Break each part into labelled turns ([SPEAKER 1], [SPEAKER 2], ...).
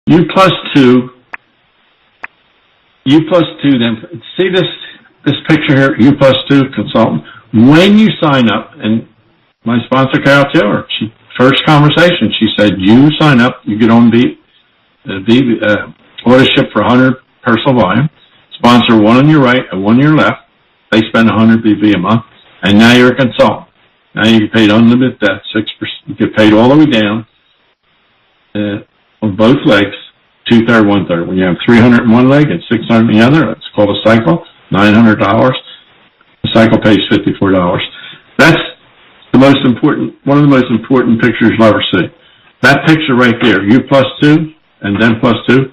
[SPEAKER 1] U plus two, then see this picture here, U plus two consultant. When you sign up, and my sponsor, Carol Taylor, first conversation, she said, you sign up, you get on order ship for 100 personal volume, sponsor one on your right and one on your left. They spend 100 BV a month, and now you're a consultant. Now you get paid unlimited debt, 6%. You get paid all the way down on both legs, 2/3, 1/3. When you have 300 in one leg and 600 in the other, that's called a cycle, $900. The cycle pays $54. That's the most important, one of the most important pictures you'll ever see. That picture right there, U plus two and then plus two,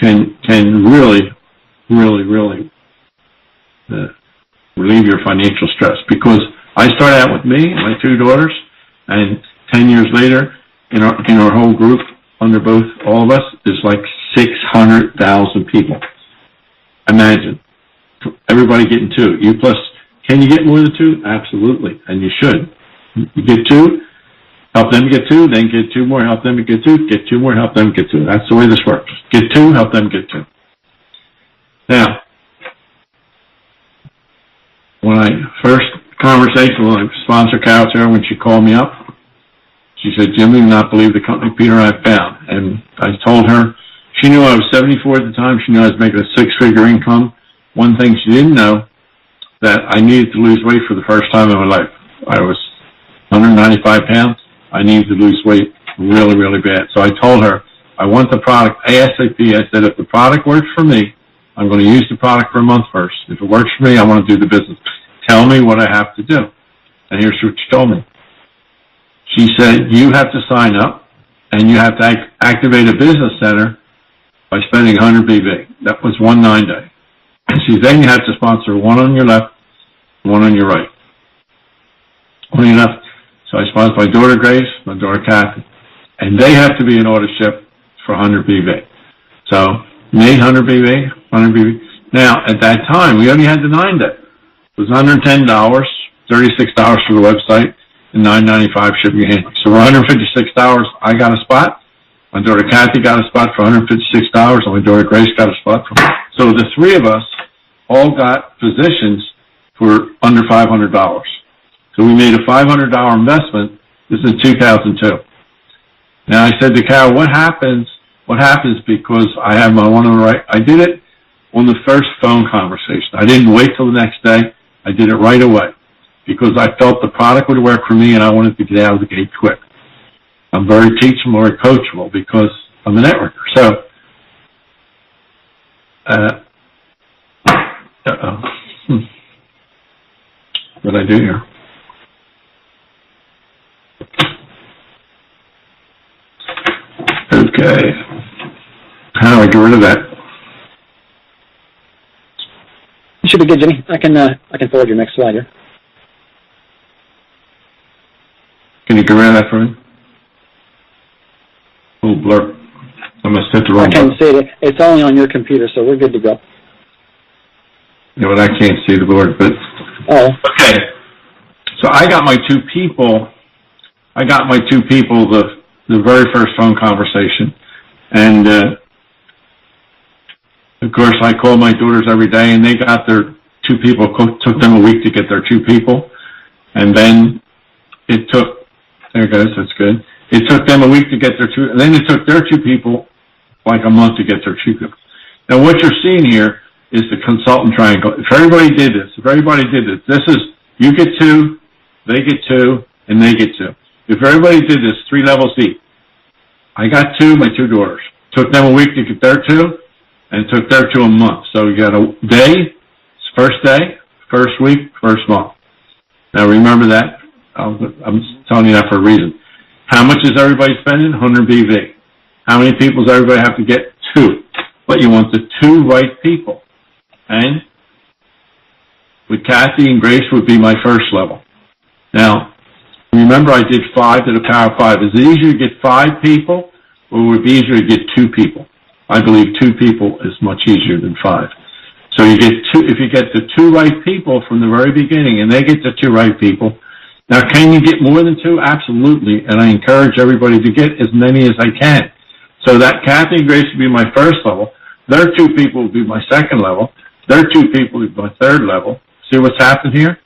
[SPEAKER 1] can really relieve your financial stress. Because I started out with me and my two daughters, and 10 years later, in our whole group, under all of us, is like 600,000 people. Imagine everybody getting two. U plus. Can you get more than two? Absolutely, and you should. You get two, help them get two, then get two more, help them get two more, help them get two. That's the way this works. Get two, help them get two. Now, when I first conversation with my sponsor, Carol Taylor, when she called me up, she said, Jim, you do not believe the company Peter and I found. And I told her, she knew I was 74 at the time. She knew I was making a six-figure income. One thing she didn't know, that I needed to lose weight for the first time in my life. I was 195 pounds. I needed to lose weight really, really bad. So I told her, I want the product ASAP. I said, if the product works for me, I'm going to use the product for a month first. If it works for me, I want to do the business. Tell me what I have to do. And here's what she told me. She said, you have to sign up, and you have to activate a business center by spending 100 BV. That was 1 9-day. And she said, then you have to sponsor one on your left, one on your right. One on your left. So I sponsored my daughter Grace, my daughter Kathy, and they have to be in order ship for 100 BV. So me, 100 BV, 100 BV. Now, at that time, we only had the 9-day. It was $110, $36 for the website, and $9.95 shipping and handling. So for $156, I got a spot. My daughter Kathy got a spot for $156, and my daughter Grace got a spot for. So the three of us all got positions for under $500. So we made a $500 investment. This is 2002. Now I said to Carol, what happens because I have my one on the right? I did it on the first phone conversation. I didn't wait till the next day. I did it right away because I felt the product would work for me and I wanted to get out of the gate quick. I'm very teachable, very coachable because I'm a networker. So, what did I do here? Okay. How do I get rid of that?
[SPEAKER 2] You should be good, Jimmy. I can forward your next slide here.
[SPEAKER 1] Can you get rid of that for me? Oh, blur. I must hit the wrong button.
[SPEAKER 2] I can see it. It's only on your computer, so we're good to go.
[SPEAKER 1] Yeah, but I can't see the board, but...
[SPEAKER 2] Oh. Okay.
[SPEAKER 1] So I got my two people the very first phone conversation. And, of course, I called my daughters every day, and they got their two people. It took them a week to get their two people. And then it took, there it goes, that's good. It took them a week to get their two, and then it took their two people like a month to get their two people. Now, what you're seeing here is the consultant triangle. If everybody did this, this is, you get two, they get two, and they get two. If everybody did this, 3 levels deep. I got two, my two daughters. Took them a week to get their two, and it took their two a month. So you got a day, first day, first week, first month. Now remember that. I'm telling you that for a reason. How much is everybody spending? 100 BV. How many people does everybody have to get? 2. But you want the 2 right people. And with Kathy and Grace would be my first level. Now, remember I did 5 to the power of 5. Is it easier to get 5 people, or would it be easier to get 2 people? I believe 2 people is much easier than 5. So you get 2, if you get the 2 right people from the very beginning, and they get the 2 right people. Now, can you get more than 2? Absolutely. And I encourage everybody to get as many as I can. So that Kathy and Grace would be my first level. Their 2 people would be my second level. Their 2 people would be my third level. See what's happened here?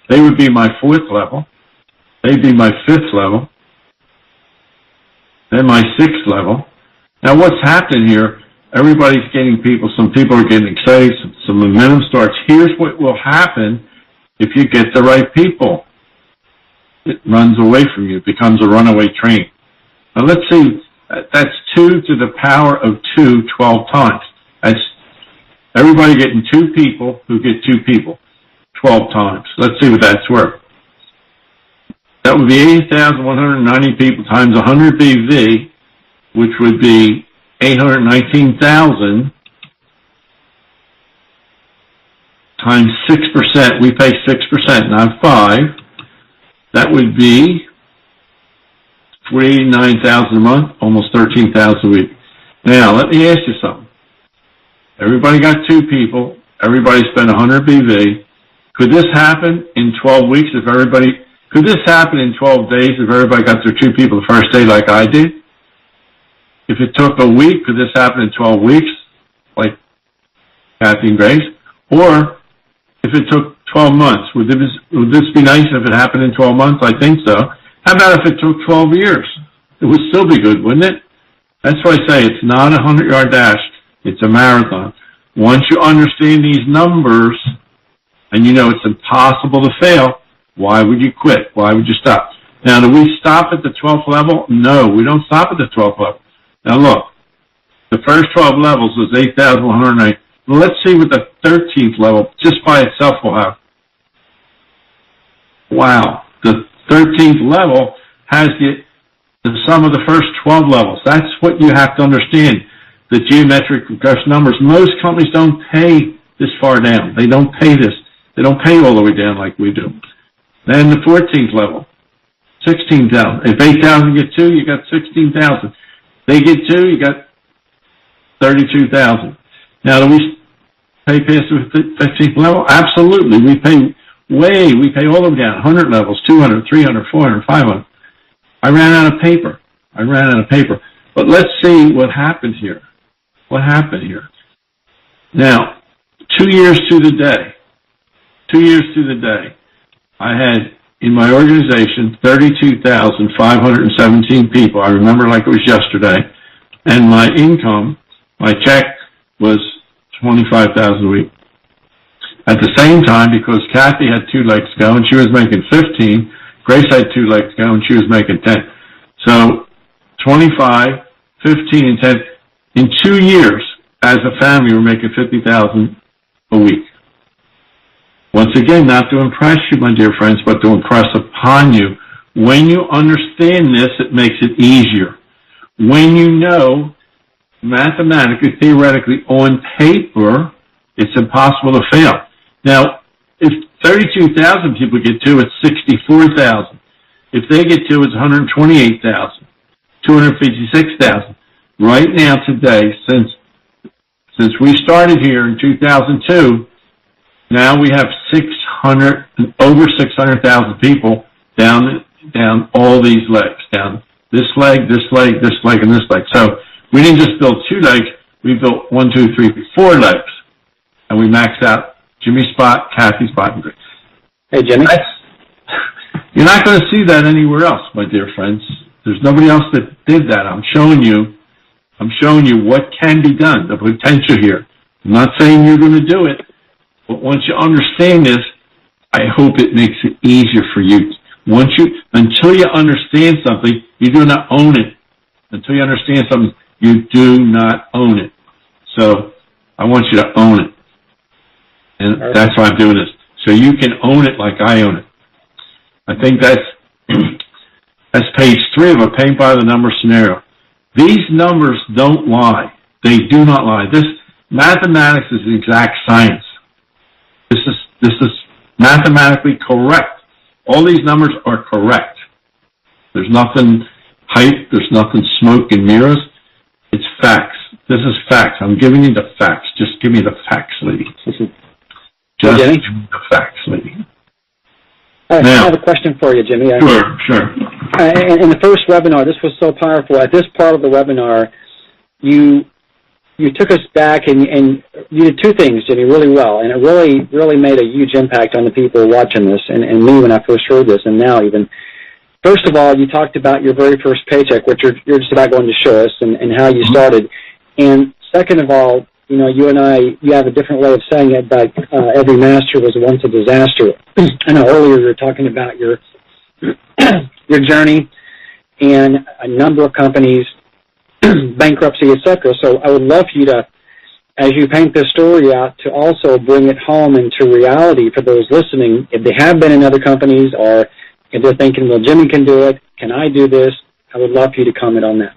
[SPEAKER 1] They would be my 4th level. They'd be my 5th level. Then my 6th level. Now what's happening here, everybody's getting people, some people are getting excited, some momentum starts. Here's what will happen if you get the right people. It runs away from you. It becomes a runaway train. Now let's see, that's 2 to the power of 2, 12 times. That's everybody getting 2 people who get 2 people, 12 times. Let's see what that's worth. That would be 80,190 people times 100 BV, which would be 819,000 times 6%. We pay 6%, not 5. That would be 49,000 a month, almost 13,000 a week. Now, let me ask you something. Everybody got 2 people. Everybody spent 100 BV. Could this happen in 12 weeks if everybody, could this happen in 12 days if everybody got their 2 people the first day like I did? If it took a week, could this happen in 12 weeks like Kathy and Grace? Or if it took 12 months, would this be nice if it happened in 12 months? I think so. How about if it took 12 years? It would still be good, wouldn't it? That's why I say it's not a 100-yard dash. It's a marathon. Once you understand these numbers and you know it's impossible to fail, why would you quit? Why would you stop? Now, do we stop at the 12th level? No, we don't stop at the 12th level. Now, look, the first 12 levels was 8,190. Well, let's see what the 13th level just by itself will have. Wow. The 13th level has the sum of the first 12 levels. That's what you have to understand. The geometric regression numbers. Most companies don't pay this far down. They don't pay this. They don't pay all the way down like we do. Then the 14th level, 16,000. If 8,000 get 2, you got 16,000. They get 2, you got 32,000. Now, do we pay past the 15th level? Absolutely. We pay all the way down, 100 levels, 200, 300, 400, 500. I ran out of paper. But let's see what happened here. Now, 2 years to the day, I had in my organization 32,517 people. I remember like it was yesterday. And my income, my check was 25,000 a week. At the same time, because Kathy had 2 legs to go and she was making 15, Grace had 2 legs to go and she was making 10. So 25, 15, and 10. In 2 years, as a family, we're making 50,000 a week. Once again, not to impress you, my dear friends, but to impress upon you. When you understand this, it makes it easier. When you know mathematically, theoretically, on paper, it's impossible to fail. Now, if 32,000 people get 2, it's 64,000. If they get 2, it's 128,000, 256,000. Right now, today, since we started here in 2002, now we have over 600,000 people down all these legs, down this leg, this leg, this leg, and this leg. So we didn't just build 2 legs, we built 1, 2, 3, 4 legs. And we maxed out Jimmy's spot, Kathy's spot, and Grace.
[SPEAKER 2] Hey, Jimmy.
[SPEAKER 1] You're not going to see that anywhere else, my dear friends. There's nobody else that did that. I'm showing you what can be done, the potential here. I'm not saying you're going to do it, but once you understand this, I hope it makes it easier for you. Until you understand something, you do not own it. Until you understand something, you do not own it. So I want you to own it. And that's why I'm doing this. So you can own it like I own it. I think that's page 3 of a paint by the numbers scenario. These numbers don't lie. They do not lie. This mathematics is exact science. This is mathematically correct. All these numbers are correct. There's nothing hype. There's nothing smoke and mirrors. It's facts. This is facts. I'm giving you the facts. Just give me the facts, lady. Just give me the facts, lady.
[SPEAKER 2] All right, now, I have a question for you, Jimmy.
[SPEAKER 1] Sure.
[SPEAKER 2] In the first webinar, this was so powerful. At this part of the webinar, you took us back and you did two things, Jimmy, really well, and it really made a huge impact on the people watching this and me when I first heard this, and now even. First of all, you talked about your very first paycheck, which you're just about going to show us, and how you started. And second of all, you know, you have a different way of saying it, but every master was once a disaster. I know earlier you were talking about your journey and a number of companies, bankruptcy, etc. So I would love for you to, as you paint this story out, to also bring it home into reality for those listening. If they have been in other companies, or if they're thinking, well, Jimmy can do it, can I do this? I would love for you to comment on that.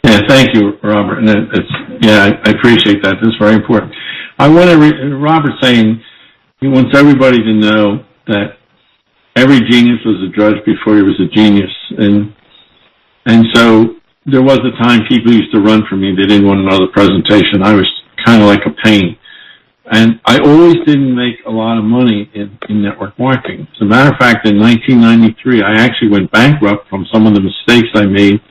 [SPEAKER 1] Yeah, thank you, Robert. And I appreciate that. This is very important. I want to, Robert saying he wants everybody to know that every genius was a drudge before he was a genius. And so there was a time people used to run from me. They didn't want another presentation. I was kind of like a pain. And I always didn't make a lot of money in network marketing. As a matter of fact, in 1993, I actually went bankrupt from some of the mistakes I made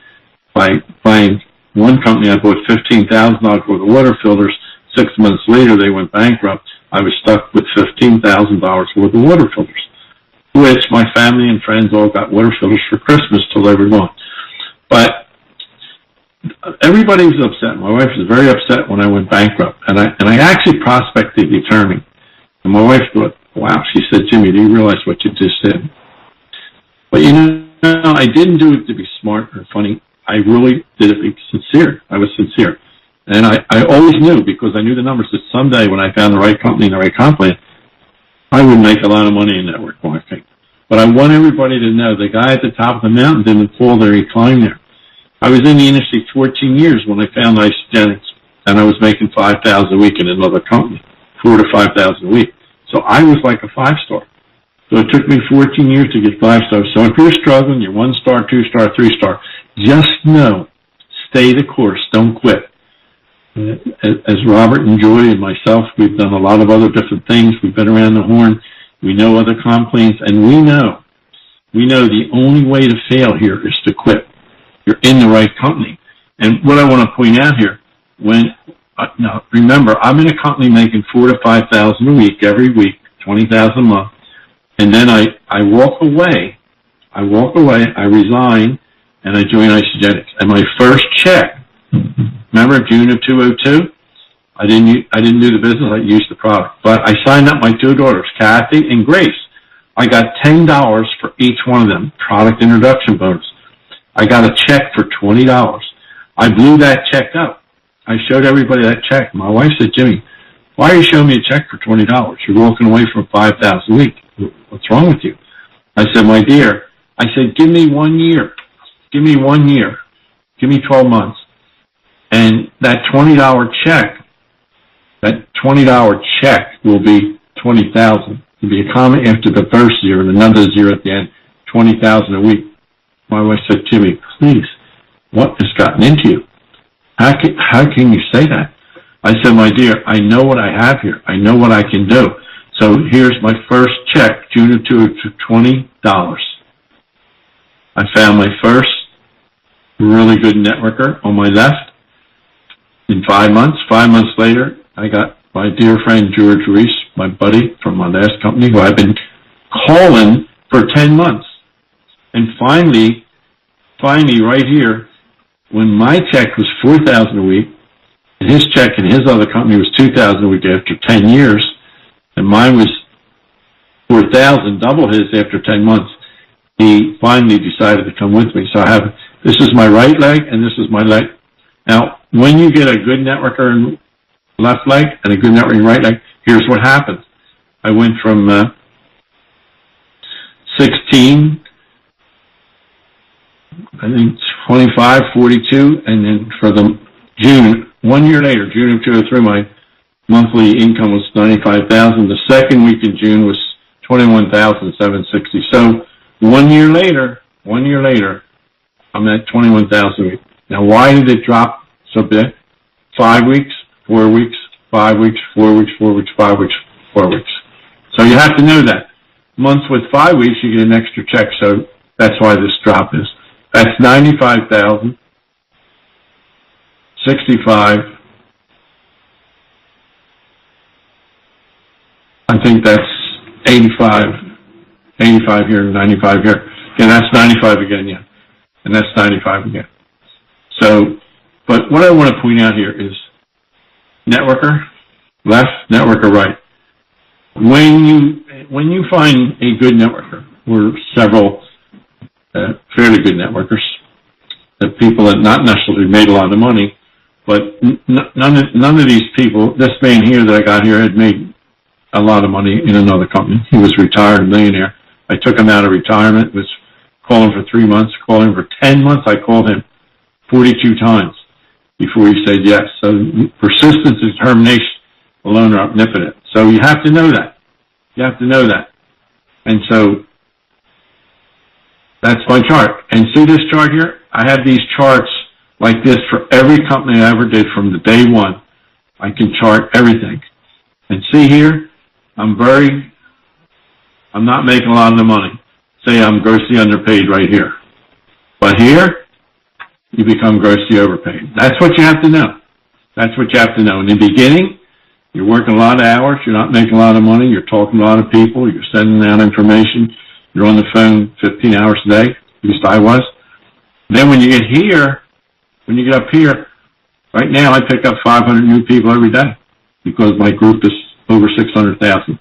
[SPEAKER 1] by buying one company. I bought $15,000 worth of water filters. 6 months later, they went bankrupt. I was stuck with $15,000 worth of water filters, which my family and friends all got water filters for Christmas till they were gone. But everybody was upset. My wife was very upset when I went bankrupt, and I actually prospected the attorney. And my wife thought, wow, she said, Jimmy, do you realize what you just did? But you know, I didn't do it to be smart or funny. I really did it to be sincere. I was sincere. And I always knew, because I knew the numbers, that someday when I found the right company and the right comp plan, I would make a lot of money in network marketing. But I want everybody to know the guy at the top of the mountain didn't fall there, he climbed there. I was in the industry 14 years when I found Isagenix, and I was making $5,000 a week in another company, $4,000 to $5,000 a week. So I was like a 5-star. So it took me 14 years to get 5-star. So if you're struggling, you're 1-star, 2-star, 3-star, just know, stay the course, don't quit. As Robert and Joy and myself, we've done a lot of other different things. We've been around the horn. We know other comp plans, and we know the only way to fail here is to quit. You're in the right company. And what I want to point out here, now remember, I'm in a company making $4,000 to $5,000 a week every week, $20,000 a month, and then I walk away, I resign, and I join Isagenix. And my first check, remember June of 2002? I didn't do the business, I used the product. But I signed up my two daughters, Kathy and Grace. I got $10 for each one of them, product introduction bonus. I got a check for $20. I blew that check up. I showed everybody that check. My wife said, Jimmy, why are you showing me a check for $20? You're walking away from $5,000 a week. What's wrong with you? I said, my dear, I said, give me 1 year. Give me 1 year. Give me 12 months. And that $20 check, will be $20,000. It'll be a comma after the first year and another zero at the end, $20,000 a week. My wife said, Jimmy, please, what has gotten into you? How can you say that? I said, my dear, I know what I have here. I know what I can do. So here's my first check, June of 2020, $20. I found my first really good networker on my left in 5 months. 5 months later, I got my dear friend George Reese, my buddy from my last company, who I've been calling for 10 months. And finally, right here, when my check was $4,000 a week, and his check in his other company was $2,000 a week after 10 years, and mine was $4,000, double his after 10 months, he finally decided to come with me. So this is my right leg, and this is my leg. Now, when you get a good networker in left leg and a good networker in right leg, here's what happens. I went from 16, I think 25, 42, and then for the June, 1 year later, June of 2003, my monthly income was $95,000. The second week in June was $21,760. So 1 year later, I'm at $21,000 a week. Now, why did it drop so big? 5 weeks, 4 weeks, 5 weeks, 4 weeks, 4 weeks, 5 weeks, 4 weeks. So you have to know that. Months with 5 weeks, you get an extra check. So that's why this drop is. That's $95,000. 65. I think that's 85 here, 95 here. Yeah, that's 95 again, yeah. And that's 95 again. So, but what I want to point out here is networker left, networker right. When you find a good networker, or several fairly good networkers, the people that not necessarily made a lot of money, but none of these people, this man here that I got here had made a lot of money in another company. He was retired, a millionaire. I took him out of retirement, was calling for 3 months, calling him for 10 months. I called him 42 times before he said yes. So persistence and determination alone are omnipotent. So you have to know that. You have to know that. And so that's my chart. And see this chart here? I have these charts like this for every company I ever did from the day one. I can chart everything. And see here, I'm not making a lot of the money. Say I'm grossly underpaid right here. But here, you become grossly overpaid. That's what you have to know. That's what you have to know. In the beginning, you're working a lot of hours. You're not making a lot of money. You're talking to a lot of people. You're sending out information. You're on the phone 15 hours a day. At least I was. Then when you get here, when you get up here, right now I pick up 500 new people every day because my group is over 600,000.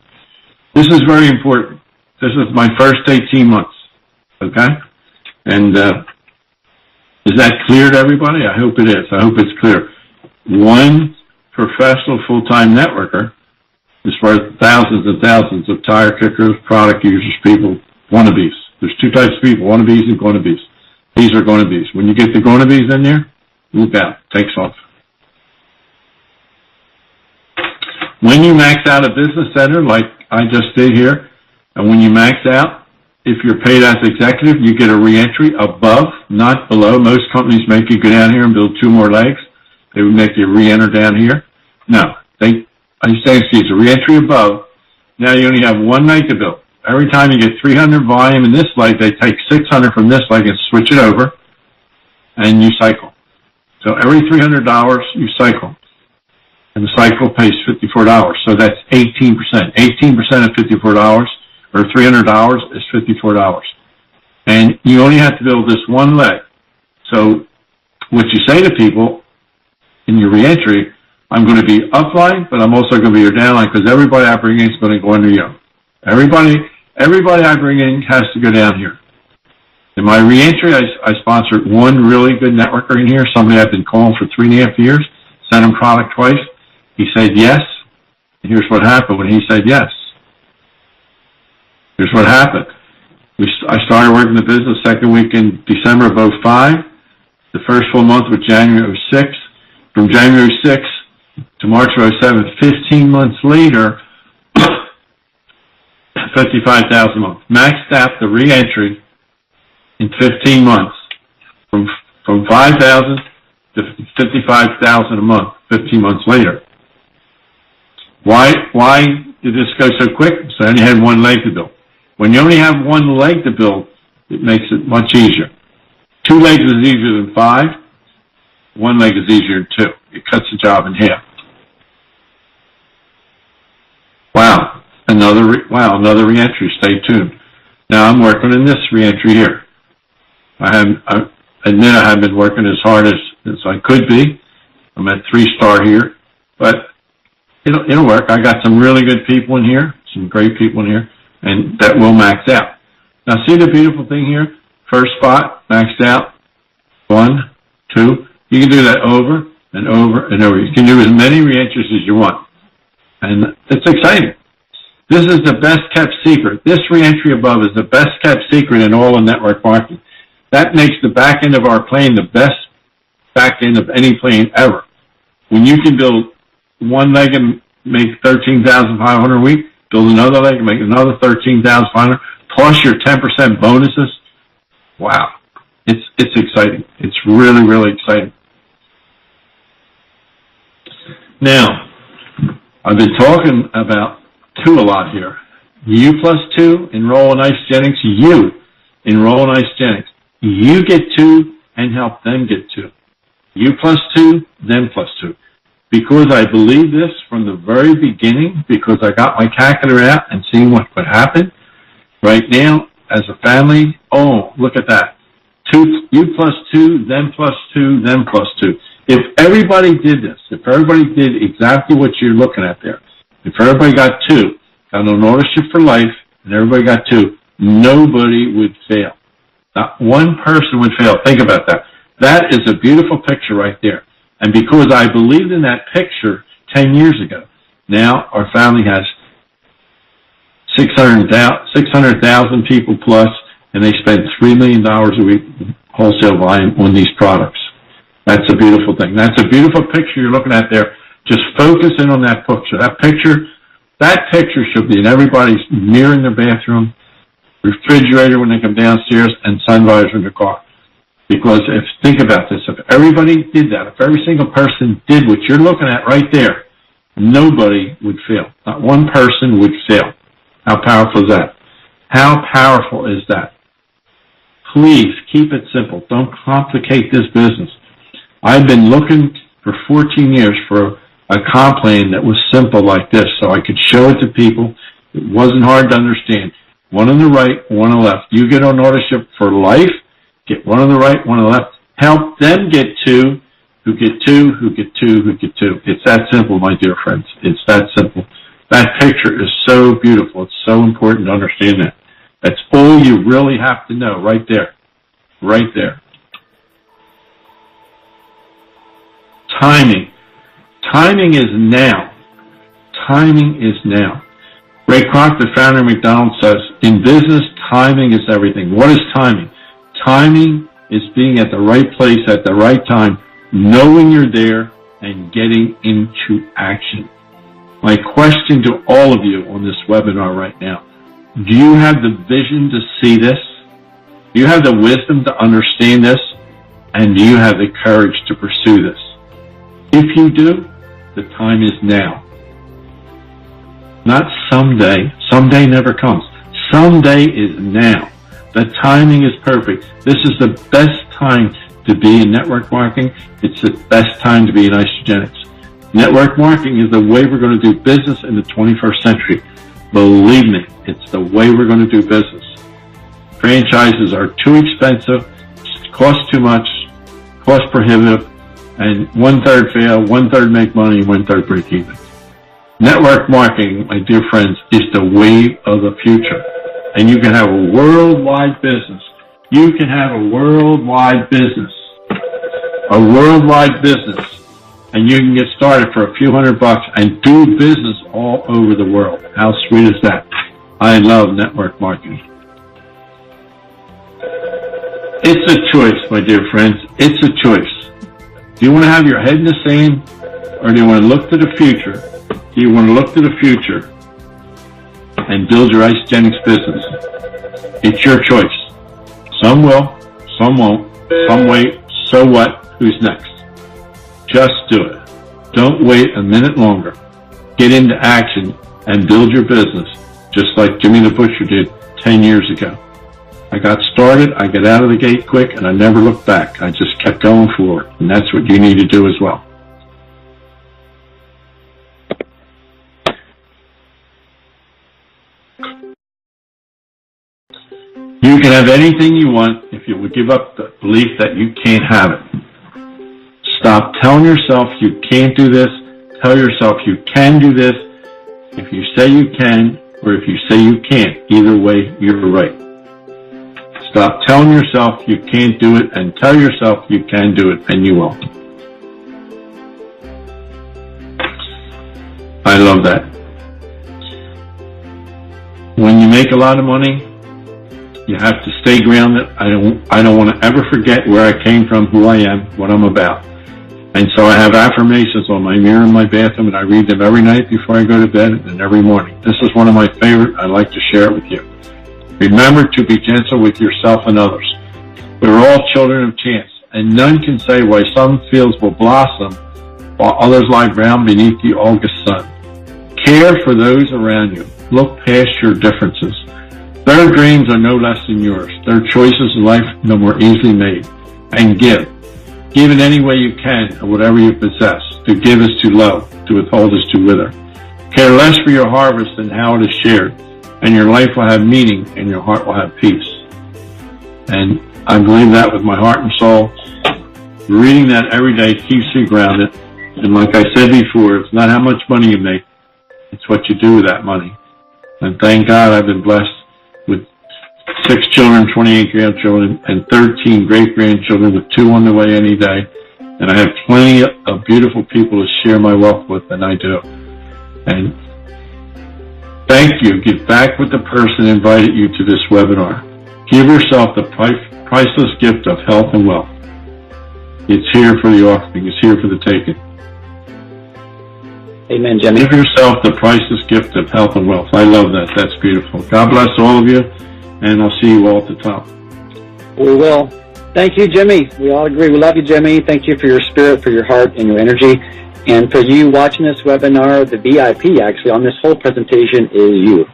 [SPEAKER 1] This is very important. This is my first 18 months. Okay? And is that clear to everybody? I hope it is. I hope it's clear. One professional full-time networker, as far as thousands and thousands of tire kickers, product users, people, wannabes. There's two types of people, wannabes and gonnabes. These are gonnabes. When you get the gonnabes in there, look out. Takes off. When you max out a business center, like I just did here, and when you max out, if you're paid as executive, you get a reentry above, not below. Most companies make you go down here and build 2 more legs. They would make you re-enter down here. No, Isagenix, a reentry above. Now you only have 1 leg to build. Every time you get 300 volume in this leg, they take 600 from this leg and switch it over, and you cycle. So every $300, you cycle. And the cycle pays $54. So that's 18%. 18% of $54 or $300 is $54. And you only have to build this 1 leg. So what you say to people in your reentry, I'm going to be upline, but I'm also going to be your downline because everybody I bring in is going to go under you. Everybody I bring in has to go down here. In my reentry, I sponsored 1 really good networker in here, somebody I've been calling for 3.5 years, sent him product twice. He said yes. And here's what happened when he said yes. Here's what happened. I started working the business second week in December of 2005. The first full month was January of 2006. From January 6th to March of 2007, 15 months later, 55,000 a month. Maxed out the re-entry in 15 months from 5,000 to 55,000 a month, 15 months later. Why did this go so quick? So I only had 1 leg to build. When you only have 1 leg to build, it makes it much easier. 2 legs is easier than 5. 1 leg is easier than 2. It cuts the job in half. Wow. Another reentry. Stay tuned. Now I'm working in this reentry here. I admit I haven't been working as hard as I could be. I'm at 3-star here, but it'll work. I got some really good people in here, some great people in here, and that will max out. Now see the beautiful thing here? First spot, maxed out. 1, 2. You can do that over and over and over. You can do as many reentries as you want. And it's exciting. This is the best kept secret. This reentry above is the best kept secret in all of network marketing. That makes the back end of our plane the best back end of any plane ever. When you can build 1 leg and make 13,500 a week, build another leg and make another 13,500, plus your 10% bonuses. Wow. It's exciting. It's really, really exciting. Now, I've been talking about 2 a lot here. You plus 2, enroll in Isagenix. You enroll in Isagenix. You get 2 and help them get 2. You plus two, them plus two. Because I believe this from the very beginning, because I got my calculator out and seen what would happen, right now, as a family, oh, look at that. You plus two, them plus two, them plus two. If everybody did this, if everybody did exactly what you're looking at there, if everybody got two, got an ownership for life, and everybody got two, nobody would fail. Not one person would fail. Think about that. That is a beautiful picture right there. And because I believed in that picture 10 years ago, now our family has 600,000 people plus, and they spend $3 million a week wholesale volume on these products. That's a beautiful thing. That's a beautiful picture you're looking at there. Just focus in on that picture. That picture should be in everybody's mirror in their bathroom, refrigerator when they come downstairs, and sun visor in their car. Because think about this, if everybody did that, if every single person did what you're looking at right there, nobody would fail. Not one person would fail. How powerful is that? How powerful is that? Please keep it simple. Don't complicate this business. I've been looking for 14 years for a comp plan that was simple like this so I could show it to people. It wasn't hard to understand. One on the right, one on the left. You get on ownership for life. Get one on the right, one on the left. Help them get two, who get two, who get two, who get two. It's that simple, my dear friends. It's that simple. That picture is so beautiful. It's so important to understand that. That's all you really have to know right there. Right there. Timing. Timing is now. Timing is now. Ray Kroc, the founder of McDonald's, says, in business, timing is everything. What is timing? Timing is being at the right place at the right time, knowing you're there, and getting into action. My question to all of you on this webinar right now, do you have the vision to see this? Do you have the wisdom to understand this? And do you have the courage to pursue this? If you do, the time is now. Not someday. Someday never comes. Someday is now. The timing is perfect. This is the best time to be in network marketing. It's the best time to be in Isagenix. Network marketing is the way we're going to do business in the 21st century. Believe me, it's the way we're going to do business. Franchises are too expensive, cost too much, cost prohibitive, and 1/3 fail, 1/3 make money, 1/3 break even. Network marketing, my dear friends, is the wave of the future. And you can have a worldwide business. You can have a worldwide business. A worldwide business. And you can get started for a few $100 and do business all over the world. How sweet is that? I love network marketing. It's a choice, my dear friends. It's a choice. Do you want to have your head in the sand, or do you want to look to the future? Do you want to look to the future and build your Isagenix business? It's your choice. Some will, some won't, some wait, so what? Who's next? Just do it. Don't wait a minute longer. Get into action and build your business, just like Jimmy the Butcher did 10 years ago. I got started, I got out of the gate quick, and I never looked back. I just kept going forward, and that's what you need to do as well. You can have anything you want if you would give up the belief that you can't have it. Stop telling yourself you can't do this. Tell yourself you can do this. If you say you can, or if you say you can't, either way, you're right. Stop telling yourself you can't do it and tell yourself you can do it, and you will. I love that. When you make a lot of money, you have to stay grounded. I don't want to ever forget where I came from, who I am, what I'm about. And so I have affirmations on my mirror in my bathroom, and I read them every night before I go to bed and every morning. This is one of my favorite. I like to share it with you. Remember to be gentle with yourself and others. We're all children of chance, and none can say why some fields will blossom while others lie brown beneath the August sun. Care for those around you. Look past your differences. Their dreams are no less than yours. Their choices in life no more easily made. And give. Give in any way you can of whatever you possess. To give is to love, to withhold is to wither. Care less for your harvest than how it is shared, and your life will have meaning and your heart will have peace. And I believe that with my heart and soul. Reading that every day keeps me grounded. And like I said before, it's not how much money you make, it's what you do with that money. And thank God I've been blessed with 6 children, 28 grandchildren, and 13 great-grandchildren, with 2 on the way any day. And I have plenty of beautiful people to share my wealth with, and I do. And thank you. Give back with the person who invited you to this webinar. Give yourself the priceless gift of health and wealth. It's here for the offering. It's here for the taking.
[SPEAKER 2] Amen, Jimmy.
[SPEAKER 1] Give yourself the priceless gift of health and wealth. I love that. That's beautiful. God bless all of you, and I'll see you all at the top.
[SPEAKER 2] We will. Thank you, Jimmy. We all agree. We love you, Jimmy. Thank you for your spirit, for your heart, and your energy. And for you watching this webinar, the VIP actually on this whole presentation is you.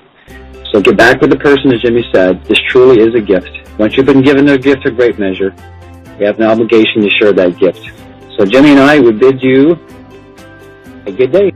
[SPEAKER 2] So get back with the person, as Jimmy said. This truly is a gift. Once you've been given a gift of great measure, we have an obligation to share that gift. So Jimmy and I would bid you a good day.